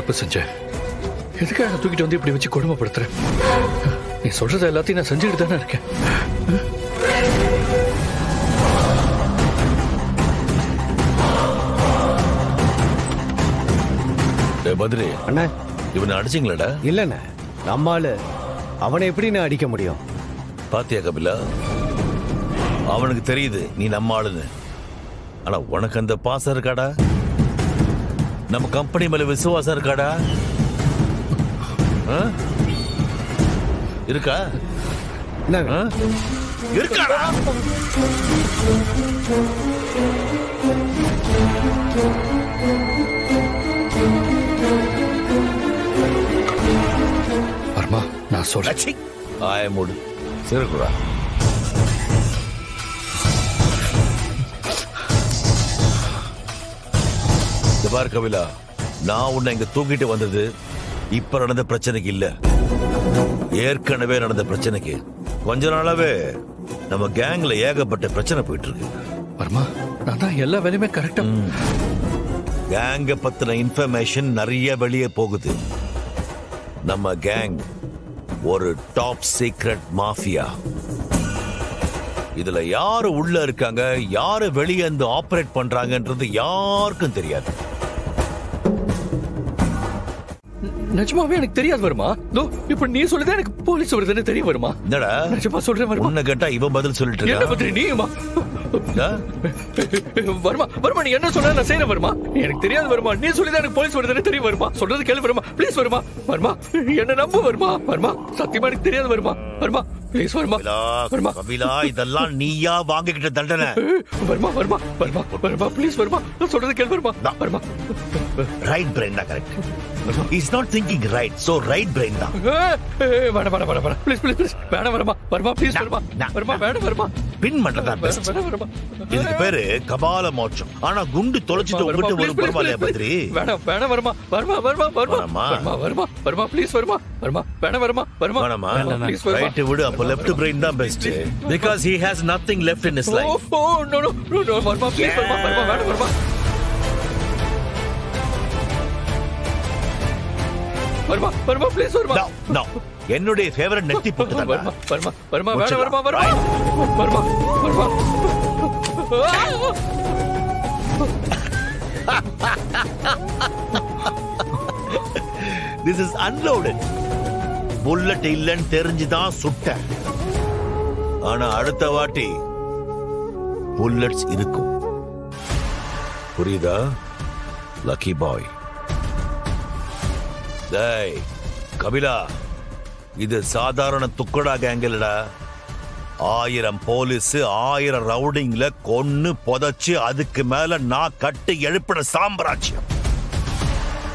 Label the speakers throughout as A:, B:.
A: தப்பு செஞ்சேன். எதுக்காக என்ன தூக்கிட்டு வந்து இப்படி வச்சு கொடுமைப்படுத்துறேன்? நீ சொல்றத எல்லாத்தையும் நான் செஞ்சுக்கிட்டு தானே இருக்கேன்.
B: பத்ரி
C: அண்ணா,
B: இவனை அடிச்சிங்களடா?
C: இல்லண்ணா, நம்மால அவனை எப்படி நான் அடிக்க முடியும்?
B: பாத்தியா கபிலா, அவனுக்கு தெரியுது நீ நம்ம ஆளுன்னு. ஆனா உனக்கு அந்த பாசம் இருக்காடா? நம்ம கம்பெனி மேல விசுவாசம் இருக்காடா? இருக்கா? இருக்காடா?
A: வர்மா, நான் சொல்றேன்.
B: ஆய மூடு, சிறுகுடா. பார் கபிலா, நான் உன்னை இங்க தூக்கிட்டு வந்தது இப்ப நடந்த பிரச்சனைக்கு இல்ல, ஏற்கனவே நடந்த பிரச்சனைக்கு. கொஞ்ச நாளாவே நம்ம கேங்ல ஏகப்பட்ட பிரச்சனை போயிட்டு இருக்கு.
A: வர்மா, நான் தான் எல்லா வேலையுமே கரெக்டா.
B: கேங்க பத்தின இன்ஃபர்மேஷன் நிறைய வெளியே போகுது. நம்ம கேங் ஒரு டாப் சீக்ரெட் மாஃபியா. இதுல யாரு உள்ள இருக்காங்க, யாரு வெளியே இருந்து ஆபரேட் பண்றாங்கன்றது யாருக்கும் தெரியாது.
A: நிஜமாவே எனக்கு தெரியாது வர்மா. இப்ப நீ சொல்லுதா எனக்கு போலீஸ் வருதுன்னு தெரிய வருமா?
B: என்னடா
A: நிஜமா சொல்றேன் வர்மா.
B: உன்னை கேட்டா இவன் பதில் சொல்லிட்டு
A: என்ன பத்திரி நீயுமா? வர்மா வர்மா, நீ என்ன சொன்ன நான் செய்யறேன் வர்மா. எனக்கு தெரியாது வர்மா, நீ சொல்லிதான் எனக்கு போலீஸ் வருதுன்னு தெரிய வருமா. சொல்றது கேளு வர்மா, ப்ளீஸ் வர்மா. வர்மா, என்ன நம்பு வர்மா. வர்மா, சத்தியமா எனக்கு தெரியாது வர்மா. வர்மா ப்ளீஸ் வர்மா. வர்மா
B: கபிலா, இதெல்லாம் நீயா வாங்கிக்கிட்ட தண்டனை.
A: வர்மா வர்மா வர்மா வர்மா ப்ளீஸ் வர்மா, சொல்றது கேளு வர்மா. வர்மா,
B: ரைட் பிரெயின் தான் correct. He's not thinking right, so right brain தான்.
A: வேணா வேணா வேணா ப்ளீஸ் ப்ளீஸ் ப்ளீஸ் வேணா வர்மா. வர்மா ப்ளீஸ் வர்மா. வர்மா வேணா வர்மா.
B: பின் பண்றதா பெஸ்ட். இதுக்கு பேரு கபால மோட்சம். ஆனா குண்டு தொலைச்சிட்டு உங்கிட்ட ஒரு பரவாயில்லையா பத்ரி?
A: வேணா வேணா வர்மா. வர்மா வர்மா வர்மா வர்மா வர்மா வர்மா ப்ளீஸ் வர்மா. வர்மா வேணா வர்மா. வர்மா
B: வேணாமா?
A: ப்ளீஸ் வர்மா.
B: ரைட் விடு, அப்ப லெஃப்ட் பிரெயின் தான் best. Because he has nothing left in his life.
A: Oh no no no, Varma please Varma. Varma வேணா வர்மா. வர்மா வர்மா ப்ளீஸ் வர்மா.
B: No, என்னுடைய ஃபேவரட் நெத்தி போட்டு தான்.
A: வர்மா வர்மா வர்மா வேணா Varma. Varma Varma Varma.
B: This is unloaded. Bullet இல்லன்னு தெரிஞ்சுதான் சுட்ட. ஆனா அடுத்த வாட்டி புல்லட்ஸ் இருக்கும். புரியுதா லக்கி பாய்? டேய் கபிலா, இது சாதாரண துக்கடா கேங் இல்லடா. 1000 போலீஸ் 1000 ரவுடிங்ல கொன்னு புதைச்சு அதுக்கு மேல நான் கட்டி எழுப்பின சாம்ராஜ்யம்,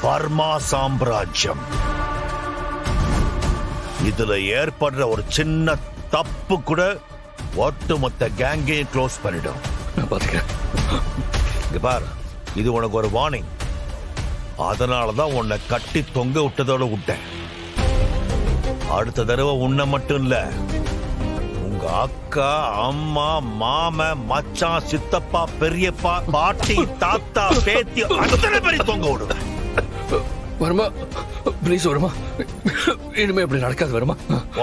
B: வர்மா சாம்ராஜ்யம். இதுல ஏற்படுற ஒரு சின்ன தப்பு கூட ஒட்டுமொத்த கேங்கையும் க்ளோஸ் பண்ணிடும். இங்க பார், இது உனக்கு ஒரு வார்னிங். அதனாலதான் உன்னை கட்டி தொங்க விட்டதோட விட்டேன். அடுத்த தடவை உன்னை மட்டும் இல்ல, உங்க அக்கா, அம்மா, மாம, மச்சான், சித்தப்பா, பெரியப்பா, பாட்டி, தாத்தா, பேத்தி அத்தனை பேரையும் தொங்க விடுவேன்.
A: வர்மா ப்ளீஸ் வர்மா, இனிமே இப்படி நடக்காது வர்மா.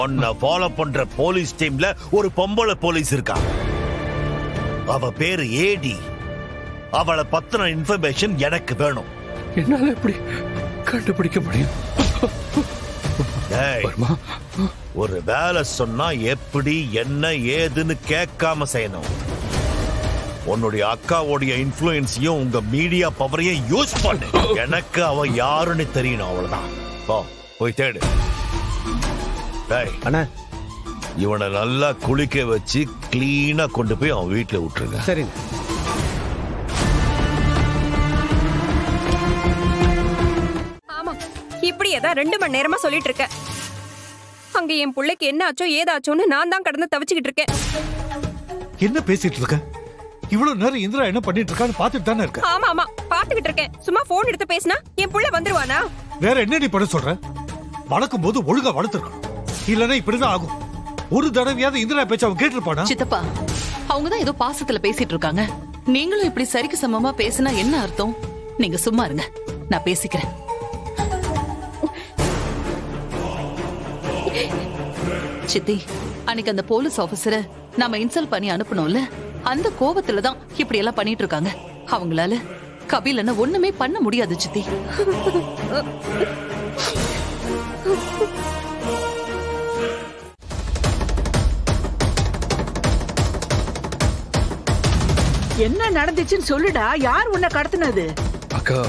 B: உன்னை ஃபாலோ பண்ற போலீஸ் டீம்ல ஒரு பொம்பளை போலீஸ் இருக்கா. அவ பேரு ஏடி. அவளை பத்தின இன்ஃபர்மேஷன் எனக்கு வேணும்.
A: என்னால எப்படி கண்டுபிடிக்க முடியும்? வர்மா,
B: ஒரு வேலை சொன்னா எப்படி என்ன ஏதுன்னு கேட்காம செய்யணும். உன்னுடைய அக்காவுடைய இன்ஃப்ளூயன்ஸையும் உங்க மீடியா பவரையும் யூஸ் பண்ணு. எனக்கு அவ யாருன்னு தெரியணும், அவ்வளவுதான். போய் தேடு.
C: அண்ணா,
B: இவனை நல்லா குளிக்க வச்சு கிளீனா கொண்டு போய் அவன் வீட்டுல விட்டுருங்க.
C: சரிங்க.
D: ஆமா, இப்படியேதான் 2 மணி நேரமா சொல்லிட்டு இருக்கேன். அங்க என் பிள்ளைக்கு என்ன ஆச்சோ ஏதாச்சோன்னு நான் தான் கடந்து தவிச்சுக்கிட்டு இருக்கேன்.
E: என்ன பேசிட்டு இருக்க? இவ்வளவு நேரம் இந்திரா என்ன பண்ணிட்டு இருக்கான்னு பாத்துட்டு தானே இருக்க?
D: ஆமா ஆமா பாத்துக்கிட்டு இருக்கேன். சும்மா போன் எடுத்து பேசினா என் புள்ள வந்துருவானா?
E: வேற என்ன நீ பண்ண சொல்ற? வளர்க்கும் போது ஒழுங்கா வளர்த்துருக்கணும், இல்லன்னா இப்படிதான் ஆகும். ஒரு தடவையாவது இந்திரா பேச்ச அவன் கேட்டிருப்பானா?
F: சித்தப்பா, அவங்கதான் ஏதோ பாசத்துல பேசிட்டு இருக்காங்க. நீங்களும் இப்படி சரிக்கு சமமா பேசினா என்ன அர்த்தம்? நீங்க சும்மா இருங்க, நான் பேசிக்கிறேன். சித்தி, அன்னைக்கு அந்த போலீஸ் ஆபீசரை நாம இன்சல்ட் பண்ணி அனுப்பணும்ல, அந்த கோபத்துலதான் இப்படி எல்லாம் பண்ணிட்டு இருக்காங்க. அவங்களால கபிலனை ஒண்ணுமே பண்ண முடியாது சித்தி.
G: என்ன நடந்துச்சுன்னு சொல்லுடா. யார் உன்னை கடத்தினது?
A: அக்கா,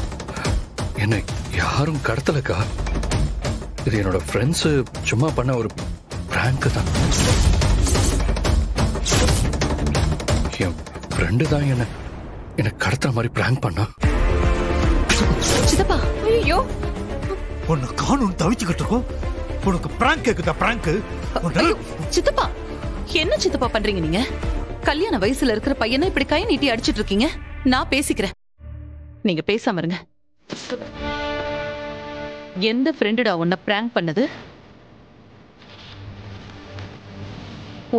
A: என்ன யாரும் கடத்தலக்கா. இது என்னோட ஃப்ரெண்ட்ஸ் சும்மா பண்ண ஒரு பிராங்க் தான். என் ஃப்ரெண்டு தான் என்ன கடத்துற மாதிரி பிராங்க் பண்ணா.
F: சித்தப்பா,
D: ஐயோ,
E: உன்னை காணும் தவிச்சுக்கிட்டு இருக்கோம். உனக்கு பிராங்க் கேக்குதா? பிராங்க்?
F: சித்தப்பா, என்ன சித்தப்பா பண்றீங்க நீங்க? கல்யாண வயசுல இருக்கிற பையனை இப்படி கை நீட்டி அடிச்சிட்டு இருக்கீங்க. நான் பேசிக்கிறேன், நீங்க பேசாம இருங்க. எந்த ஃப்ரெண்டுடா உன்னை பிராங்க் பண்ணது?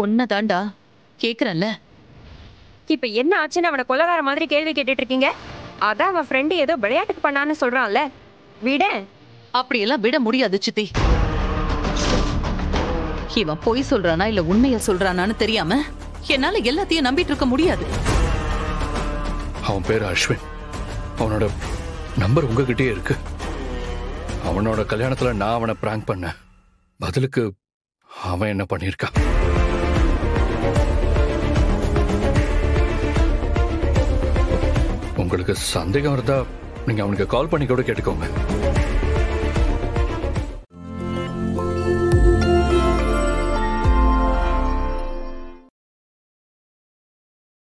F: ஒன்னதாண்டா கேக்குறேன்ல.
D: இப்ப என்ன ஆச்சுன்னு அவனை கொலகார மாதிரி கேள்வி கேட்டுட்டு இருக்கீங்க? அதான் அவன் ஃப்ரெண்டு ஏதோ விளையாட்டுக்கு பண்ணான்னு சொல்றான்ல, விட.
F: அப்படியெல்லாம் விட முடியாது சித்தி. இவன் பொய் சொல்றானா இல்ல உண்மைய சொல்றானான்னு தெரியாம என்னால எல்லாத்தையும் நம்பிட்டு இருக்க முடியாது.
A: அவன் பேரு அஸ்வின். அவனோட நம்பர் உங்ககிட்டயே இருக்கு. அவனோட கல்யாணத்துல நான் அவனை பிராங்க் பண்ண, பதிலுக்கு அவன் என்ன பண்ணிருக்கான். உங்களுக்கு சந்தேகம் இருந்தா நீங்க அவனுக்கு கால் பண்ணி கூட கேட்டுக்கோங்க.